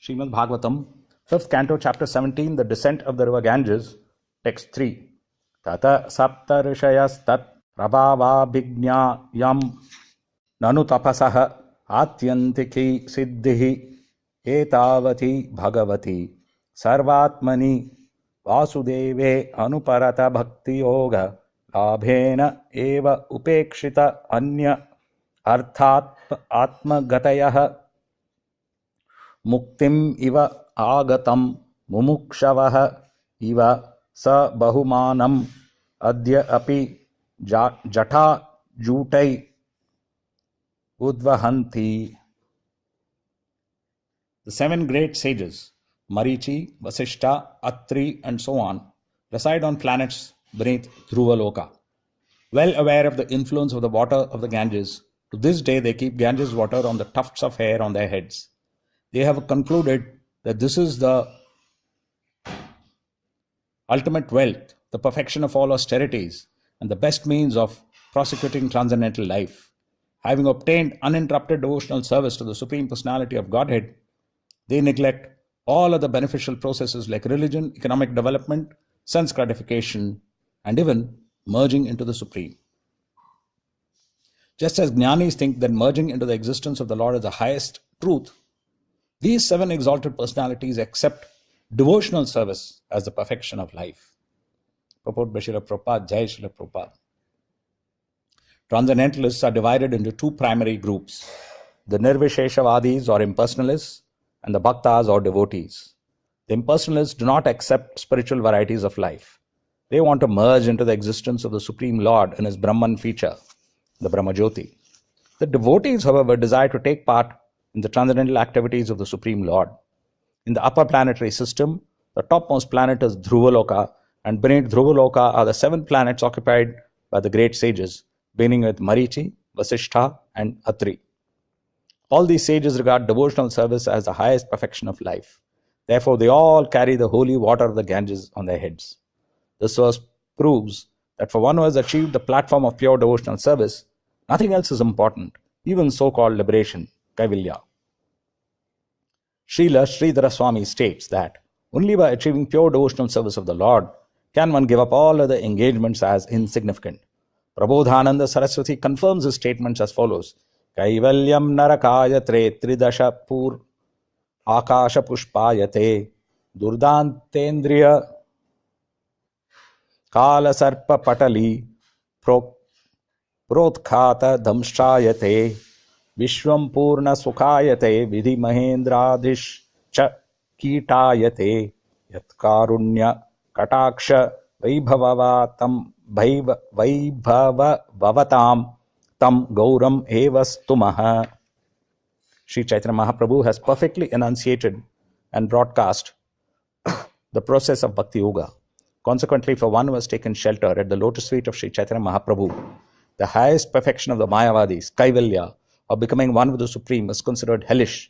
Srimad Bhagavatam, 5th canto, chapter 17, the descent of the river Ganges, text 3. Tata sapta rishayas tat prabhavabhignayam nanu tapasah atyantiki siddhihi etavati bhagavati sarvatmani vasudeve anuparata bhakti yoga labhena eva upekshita anya arthat atmagatayah muktim iva agatam mumukshavaha iva sa bahumanam adya api jata jutai udvahanti. The 7 great sages, Marichi, Vasishta, Atri, and so on, reside on planets beneath Dhruvaloka. Well aware of the influence of the water of the Ganges, to this day they keep Ganges water on the tufts of hair on their heads. They have concluded that this is the ultimate wealth, the perfection of all austerities, and the best means of prosecuting transcendental life. Having obtained uninterrupted devotional service to the Supreme Personality of Godhead, they neglect all other beneficial processes like religion, economic development, sense gratification, and even merging into the Supreme. Just as Jnanis think that merging into the existence of the Lord is the highest truth, these 7 exalted personalities accept devotional service as the perfection of life. Purport by Srila Prabhupada, Jai Srila Prabhupada. Transcendentalists are divided into 2 primary groups, the Nirvisheshavadis or impersonalists and the Bhaktas or devotees. The impersonalists do not accept spiritual varieties of life. They want to merge into the existence of the Supreme Lord in His Brahman feature, the Brahmajyoti. The devotees, however, desire to take part in the transcendental activities of the Supreme Lord. In the upper planetary system, the topmost planet is Dhruvaloka, and beneath Dhruvaloka are the 7 planets occupied by the great sages, beginning with Marichi, Vasishtha, and Atri. All these sages regard devotional service as the highest perfection of life. Therefore, they all carry the holy water of the Ganges on their heads. This verse proves that for one who has achieved the platform of pure devotional service, nothing else is important, even so-called liberation, Kaivalya. Srila Sridhara Swami states that only by achieving pure devotional service of the Lord can one give up all other engagements as insignificant. Prabodhananda Saraswati confirms his statements as follows: Kaivalyam narakayatre tridasha pur akasha pushpayate durdantendriya kala sarpa patali protkata dhamshayate Vishwam Purna Sukhayate Vidhi Mahendradhish Cha Kitayate Yat Karunya Kataksha Vaibhavavatam Vaibhavavatam Tam Gauram Evastumaha. Sri Chaitanya Mahaprabhu has perfectly enunciated and broadcast the process of Bhakti Yoga. Consequently, for one who has taken shelter at the lotus feet of Sri Chaitanya Mahaprabhu, the highest perfection of the Mayavadis, Kaivalya, of becoming one with the Supreme, is considered hellish,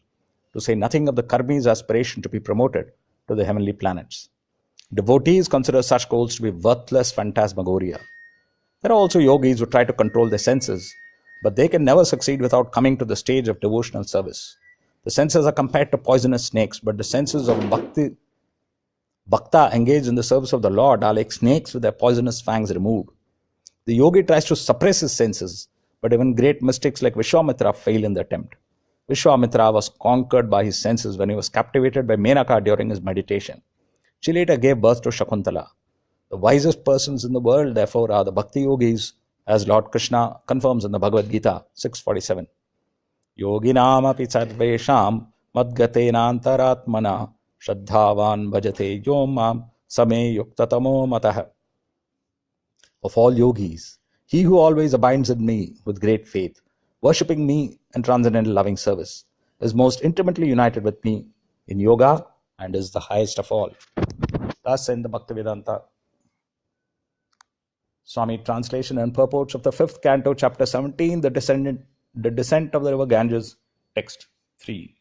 to say nothing of the Karmi's aspiration to be promoted to the heavenly planets. Devotees consider such goals to be worthless phantasmagoria. There are also yogis who try to control their senses, but they can never succeed without coming to the stage of devotional service. The senses are compared to poisonous snakes, but the senses of Bhakta engaged in the service of the Lord are like snakes with their poisonous fangs removed. The yogi tries to suppress his senses, but even great mystics like Vishwamitra fail in the attempt. Vishwamitra was conquered by his senses when he was captivated by Menaka during his meditation. She later gave birth to Shakuntala. The wisest persons in the world, therefore, are the Bhakti Yogis, as Lord Krishna confirms in the Bhagavad Gita 6:47. Yoginam api sarvesham madgatenantaratmana shraddhavan bhajate yomam same yuktatamo matah. Of all yogis, he who always abides in me with great faith, worshipping me in transcendental loving service, is most intimately united with me in yoga and is the highest of all. Thus in the Bhaktivedanta Swami translation and purports of the 5th canto, chapter 17, the descent of the river Ganges, text 3.